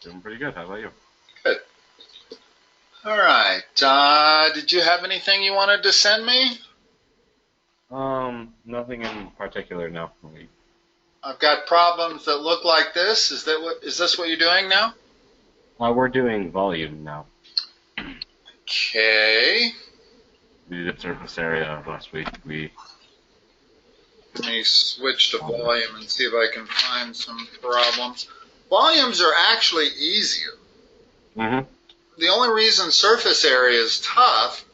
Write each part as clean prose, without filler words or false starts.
Doing pretty good. How about you? Good. All right. Did you have anything you wanted to send me? Nothing in particular, no. I've got problems that look like this. Is this what you're doing now? We're doing volume now. Okay. We did surface area last week. Let me switch to volume and see if I can find some problems. Volumes are actually easier. Mm-hmm. The only reason surface area is tough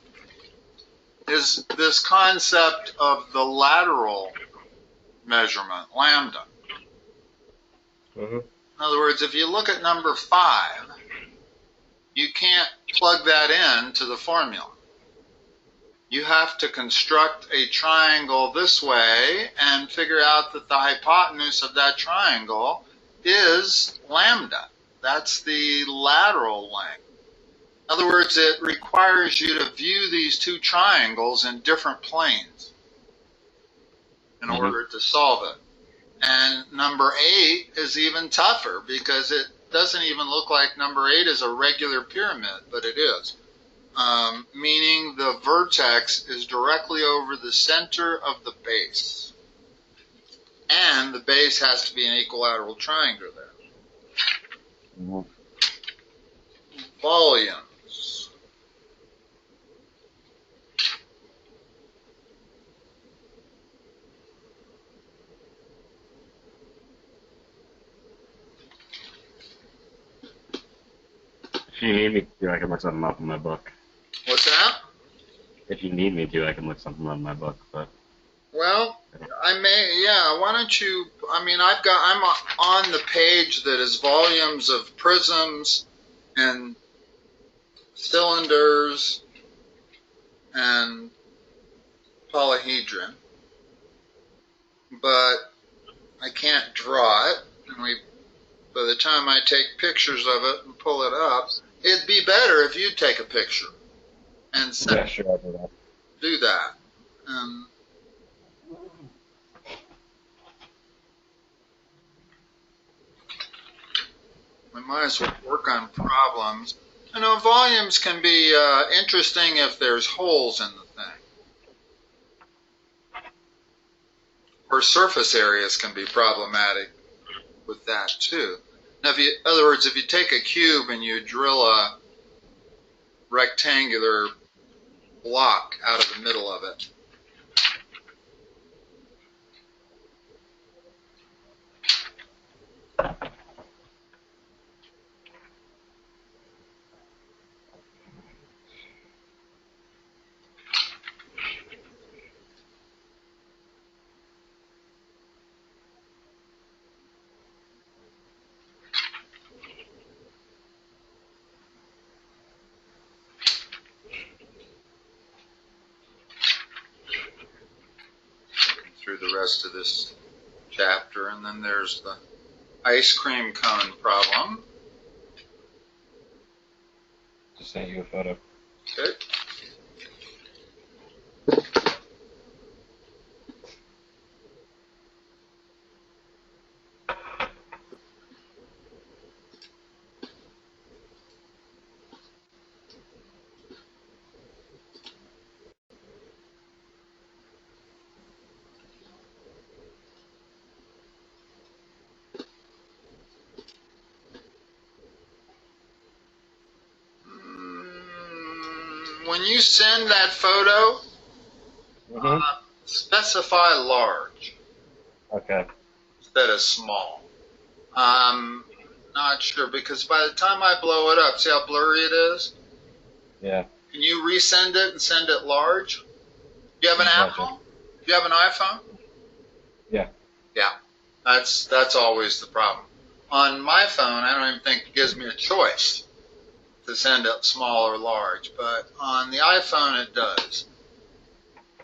is this concept of the lateral measurement, lambda. Mm-hmm. In other words, if you look at number 5, you can't plug that into the formula. You have to construct a triangle this way and figure out that the hypotenuse of that triangle is lambda. That's the lateral length. In other words, it requires you to view these two triangles in different planes in order to solve it. And number 8 is even tougher because it doesn't even look like number 8 is a regular pyramid, but it is. Meaning the vertex is directly over the center of the base. And the base has to be an equilateral triangle there. Mm-hmm. Volumes. If you need me to, I can look something up in my book. What's that? If you need me to, I can look something up in my book. But Well, I may, yeah, why don't you, I'm on the page that is volumes of prisms and cylinders and polyhedron, but I can't draw it, and by the time I take pictures of it and pull it up, it'd be better if you take a picture and yeah, sure, I'll do that. do that. We might as well work on problems. You know, volumes can be interesting if there's holes in the thing. Or surface areas can be problematic with that too. Now, in other words, if you take a cube and you drill a rectangular block out of the middle of it, through the rest of this chapter, and then there's the ice cream cone problem. Just sent you a photo. Okay. When you send that photo, specify large. Okay. Instead of small. I'm not sure because by the time I blow it up, see how blurry it is? Yeah. Can you resend it and send it large? Do you have an iPhone? Do you have an iPhone? Yeah. Yeah. That's always the problem. On my phone, I don't even think it gives me a choice to send it small or large, but on the iPhone it does.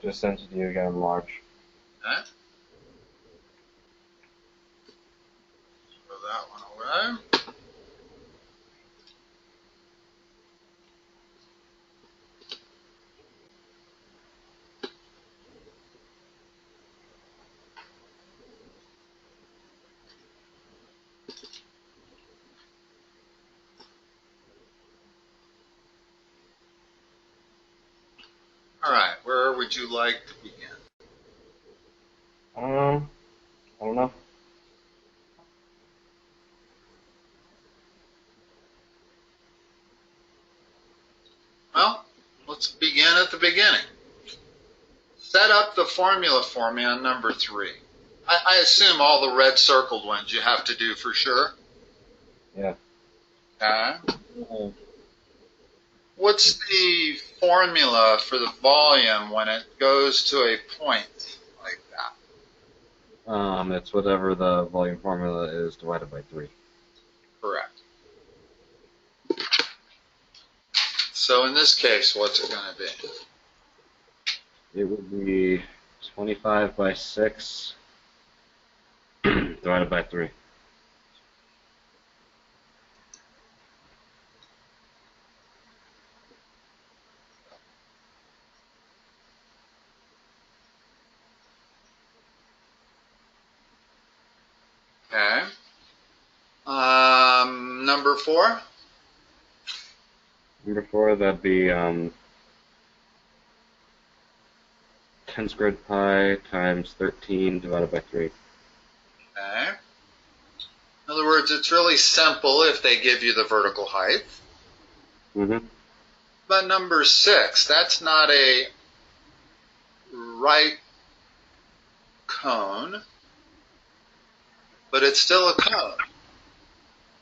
Just sent it to you again, large. Okay. Throw that one away. All right, where would you like to begin? I don't know. Well, let's begin at the beginning. Set up the formula for me on number 3. I assume all the red circled ones you have to do for sure. Yeah. Okay. What's the formula for the volume when it goes to a point like that? It's whatever the volume formula is divided by 3. Correct. So in this case, what's it going to be? It would be 25 by 6 divided by 3. Okay. Number 4? Number 4, that'd be 10 squared pi times 13 divided by 3. Okay. In other words, it's really simple if they give you the vertical height. Mm-hmm. But number 6, that's not a right cone, but it's still a cone,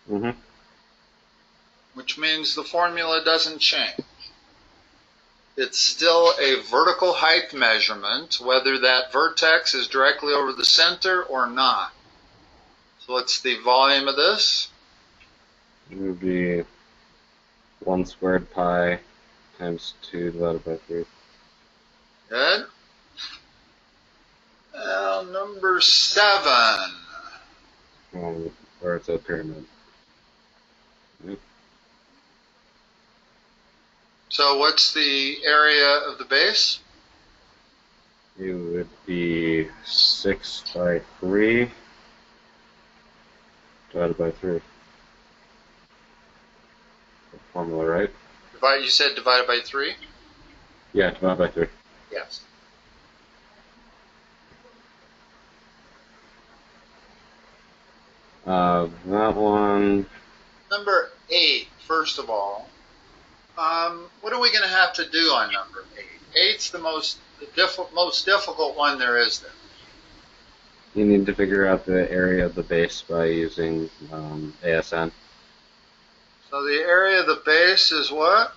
Mm-hmm. which means the formula doesn't change. It's still a vertical height measurement, whether that vertex is directly over the center or not. So what's the volume of this? It would be 1 squared pi times 2 divided by 3. Good. Now, number 7. Where it's a pyramid. Yep. So what's the area of the base? It would be 6 by 3 divided by 3. The formula, right? You said divided by 3? Yeah, divided by 3. Yes. That one. Number 8, first of all. What are we going to have to do on number 8? 8's the most difficult one there is there. You need to figure out the area of the base by using ASN. So the area of the base is what?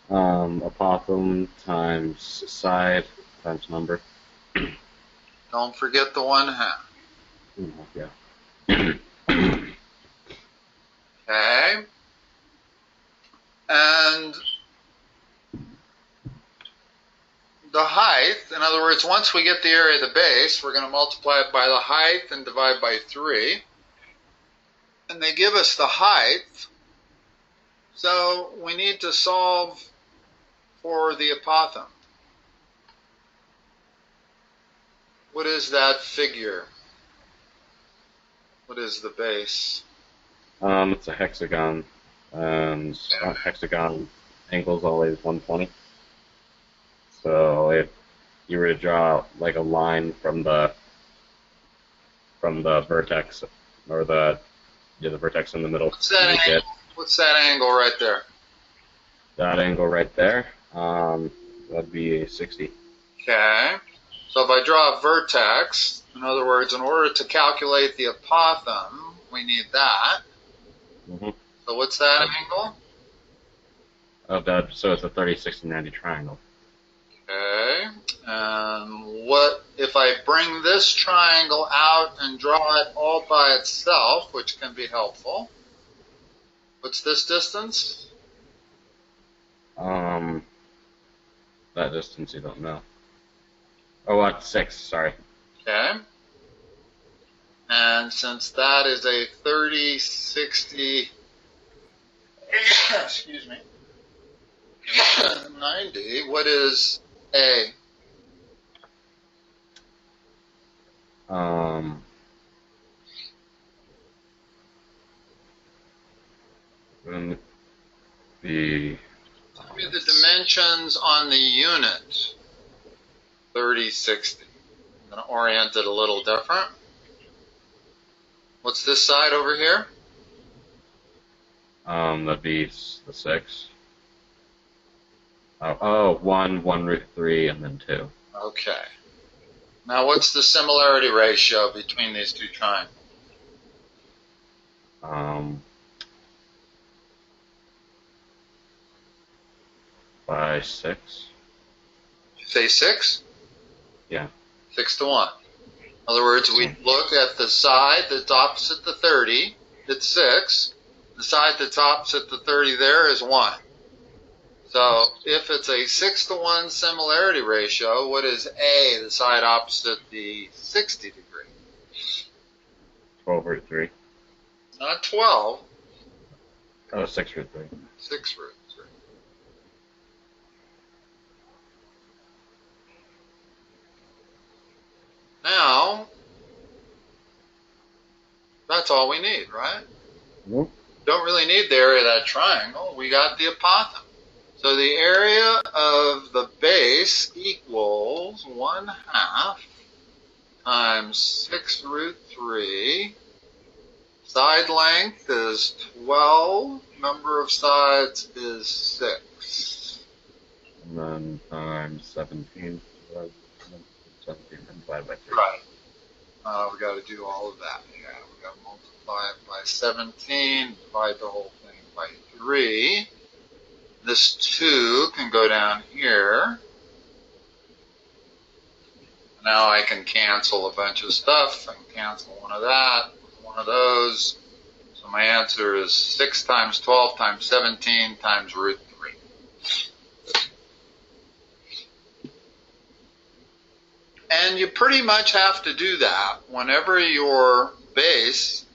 Apothem times side times number. Don't forget the 1/2. Yeah. Okay. And the height, in other words, once we get the area of the base, we're going to multiply it by the height and divide by 3. And they give us the height, so we need to solve for the apothem. What is that figure? What is the base? It's a hexagon. Hexagon angle's always 120. So if you were to draw like a line from the vertex or the vertex in the middle, What's that angle? What's that angle right there? That angle right there, that'd be 60. Okay. So if I draw a vertex, in other words, in order to calculate the apothem, we need that. Mm-hmm. So what's that angle? So it's a 30, 60, 90 triangle. Okay. And what if I bring this triangle out and draw it all by itself, which can be helpful? What's this distance? That distance you don't know. Oh, what? 6, sorry. Okay. And since that is a 30, 60, excuse me, 90, what is A? Then the me the dimensions on the unit 3060. I'm going to orient it a little different. What's this side over here? That'd be the 6. Oh, 1, 1√3, and then 2. Okay. Now what's the similarity ratio between these two triangles? By 6. Did you say 6? Yeah. 6 to 1. In other words, we look at the side that's opposite the 30, it's 6. The side that's opposite the 30 there is 1. So if it's a 6 to 1 similarity ratio, what is A, the side opposite the 60 degree? 12√3. Not 12. Oh, 6√3. 6√3. Now, that's all we need, right? Nope. Don't really need the area of that triangle. We got the hypotenuse. So the area of the base equals 1/2 times 6√3. Side length is 12. Number of sides is 6. And then times 17. 17 divided by 3. Right. We got to do all of that. Yeah, we got to multiply it by 17, divide the whole thing by 3. This 2 can go down here. Now I can cancel a bunch of stuff. I can cancel one of that, one of those. So my answer is 6 times 12 times 17 times √3. And you pretty much have to do that whenever your base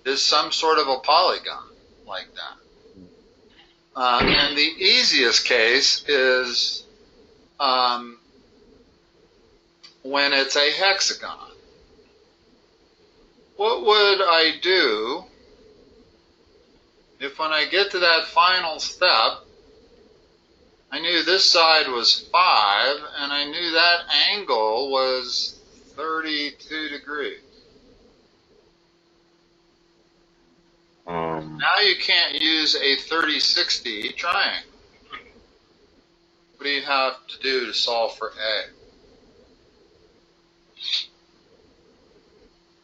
is some sort of a polygon like that. And the easiest case is when it's a hexagon. What would I do if when I get to that final step, I knew this side was 5, and I knew that angle was 32 degrees. Now you can't use a 3060 triangle. What do you have to do to solve for A?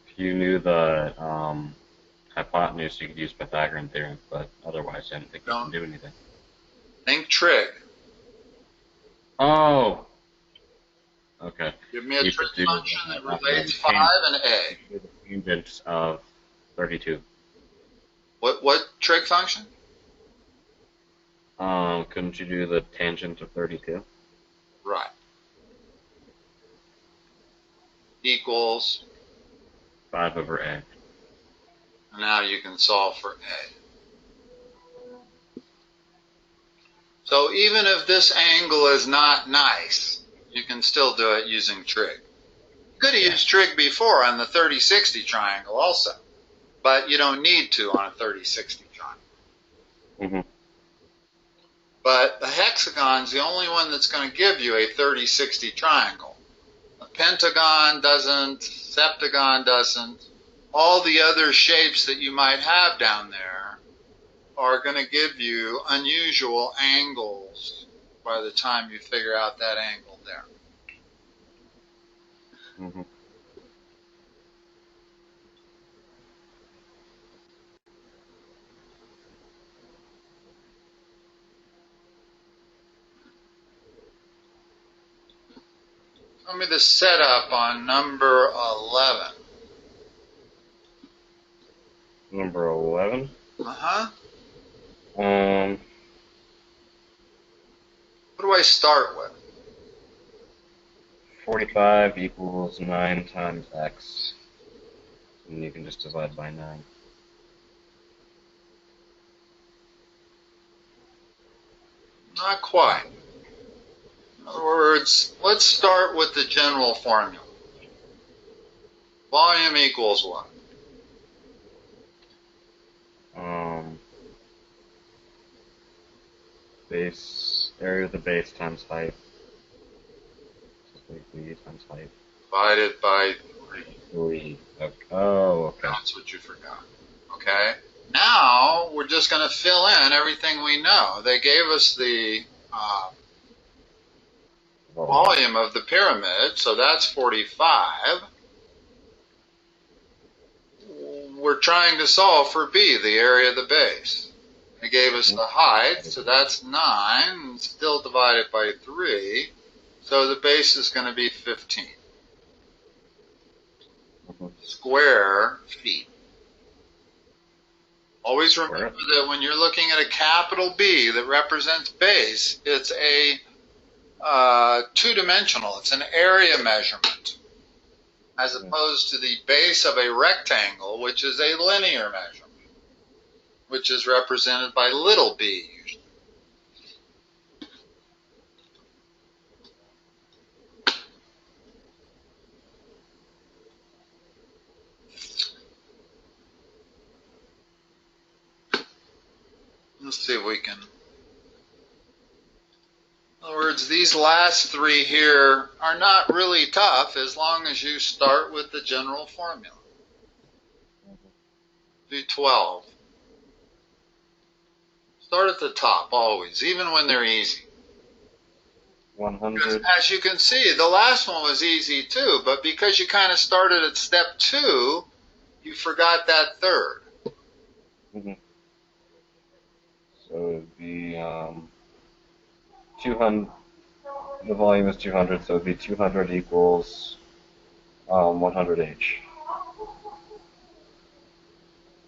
If you knew the hypotenuse, you could use Pythagorean Theorem, but otherwise I don't think you can do anything. Think trig. Oh! Okay. Give me a trig function that relates 5 and A. The tangent of 32. What trig function? Couldn't you do the tangent of 32? Right. Equals. 5/A. And now you can solve for A. So even if this angle is not nice, you can still do it using trig. You could have used trig before on the 3060 triangle also, but you don't need to on a 3060 triangle. Mm-hmm. But the hexagon's the only one that's going to give you a 3060 triangle. A pentagon doesn't, septagon doesn't. All the other shapes that you might have down there are going to give you unusual angles by the time you figure out that angle there. Mm-hmm. Tell me the setup on number 11. Number 11? Uh-huh. Um, What do I start with? 45 equals 9 times x. And you can just divide by 9. Not quite. In other words, let's start with the general formula. Volume equals what? Base area of the base times height. B times height. Divided by 3. 3. Okay. Oh, okay. That's what you forgot. Okay? Now, we're just going to fill in everything we know. They gave us the volume of the pyramid, so that's 45. We're trying to solve for B, the area of the base. They gave us the height, so that's 9, still divided by 3. So the base is going to be 15 square feet. Always remember that when you're looking at a capital B that represents base, it's a two-dimensional. It's an area measurement, as opposed to the base of a rectangle, which is a linear measurement, which is represented by little b usually. Let's see if we can. In other words, these last 3 here are not really tough as long as you start with the general formula. Do 12. Start at the top always, even when they're easy. 100. Because as you can see, the last one was easy too, but because you kind of started at step 2, you forgot that third. So it would be 200. The volume is 200, so it would be 200 equals 100h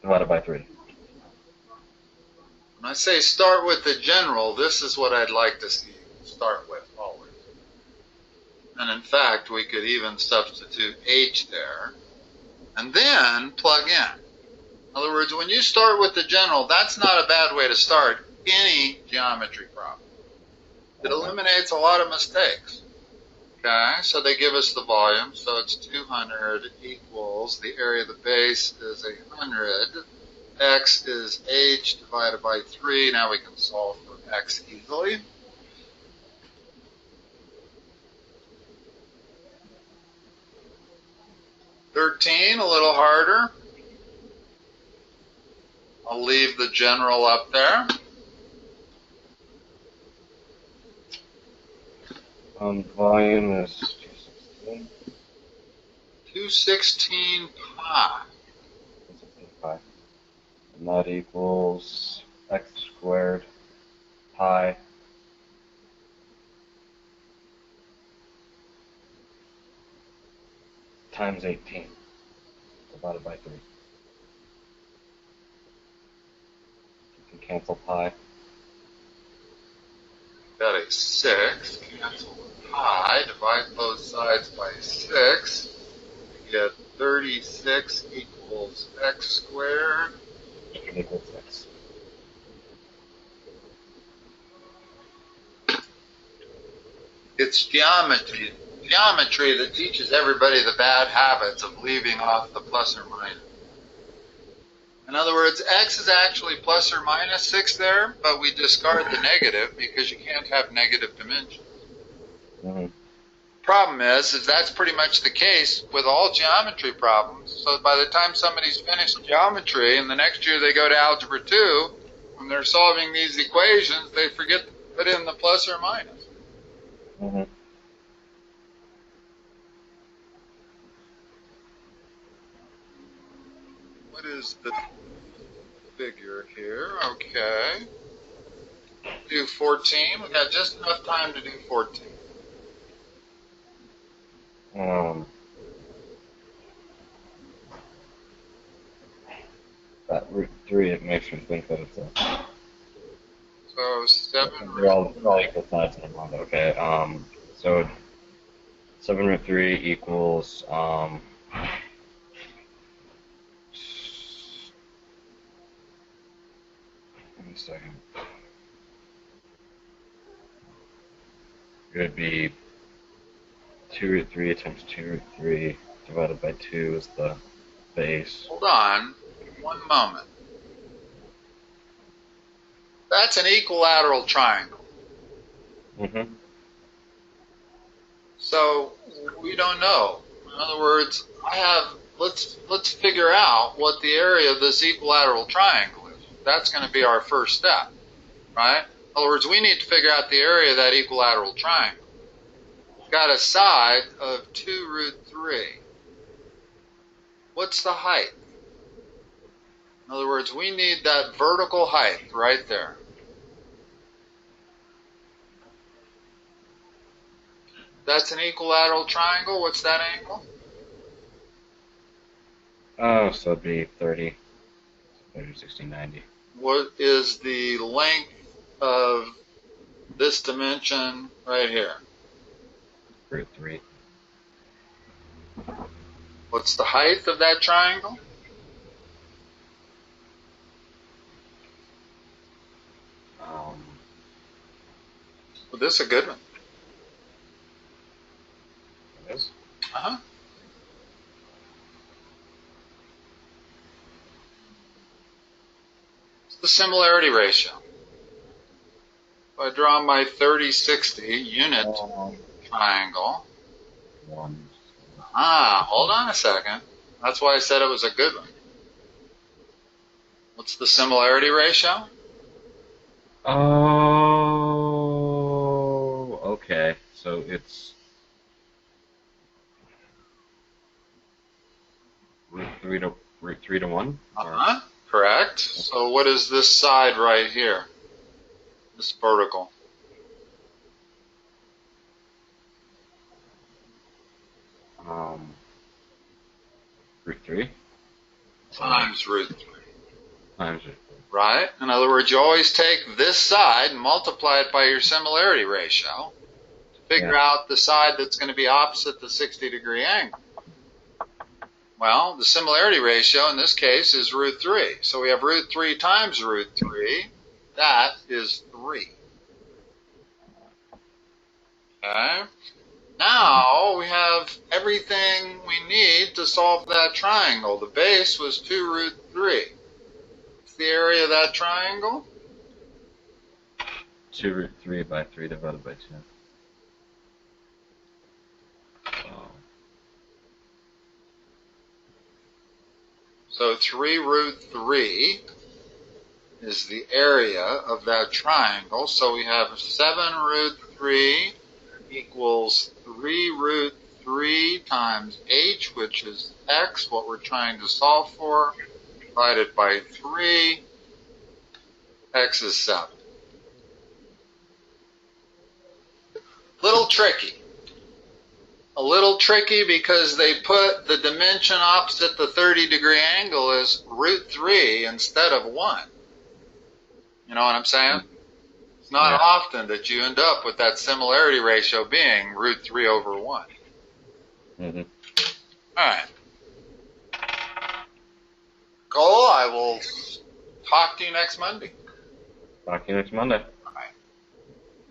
divided by 3. When I say start with the general, this is what I'd like to see you start with always. And in fact, we could even substitute h there and then plug in. In other words, when you start with the general, that's not a bad way to start any geometry problem. It eliminates a lot of mistakes. Okay, so they give us the volume, so it's 200 equals, the area of the base is 100, x is h divided by 3. Now we can solve for x easily. $13, a little harder. I'll leave the general up there. Volume is 216. 216 pi. 216 pi. And that equals x squared pi times 18 divided by 3. You can cancel pi. Got a 6. Cancel the pi. Divide both sides by 6. You get 36 equals x squared. Equals 6. It's geometry that teaches everybody the bad habits of leaving off the plus or minus. In other words, x is actually plus or minus 6 there, but we discard the negative because you can't have negative dimensions. Problem is that's pretty much the case with all geometry problems. So by the time somebody's finished geometry and the next year they go to algebra 2, when they're solving these equations, they forget to put in the plus or minus. What is the figure here? Okay. Do 14. We got just enough time to do 14. That root 3, it makes me think that it's a... So 7 They're all equal sides in the bond. Okay. So 7 root 3 equals Give me a second. It would be 2 root 3 times 2 root 3 divided by 2 is the base. Hold on. One moment. That's an equilateral triangle. Mm-hmm. So we don't know. In other words, let's figure out what the area of this equilateral triangle is. That's going to be our first step, right? In other words, we need to figure out the area of that equilateral triangle. It's got a side of 2 root 3. What's the height? In other words, we need that vertical height right there. That's an equilateral triangle. What's that angle? Oh, so it'd be 30, 60, 90. What is the length of this dimension right here? Root 3. What's the height of that triangle? Well, this is a good one. It is? Uh-huh. It's the similarity ratio. If I draw my 30-60 unit triangle. 1. Hold on a second. That's why I said it was a good one. What's the similarity ratio? Oh, okay. So it's root 3 to 1? Uh-huh. Correct. So what is this side right here? This vertical. Root 3? Times root 3. Times root 3. Right? In other words, you always take this side and multiply it by your similarity ratio to figure out the side that's going to be opposite the 60-degree angle. Well, the similarity ratio in this case is root 3. So we have root 3 times root 3. That is 3. Okay? Now we have everything we need to solve that triangle. The base was 2 root 3. What's the area of that triangle? 2 root 3 by 3 divided by 2. So 3 root 3 is the area of that triangle. So we have 7 root 3 equals 3 root 3 times h, which is x, what we're trying to solve for, divided by 3. X is 7. Little tricky. A little tricky because they put the dimension opposite the 30-degree angle as root 3 instead of 1. You know what I'm saying? It's not often that you end up with that similarity ratio being root 3 over 1. Mm-hmm. All right. Cole, I will talk to you next Monday. Talk to you next Monday.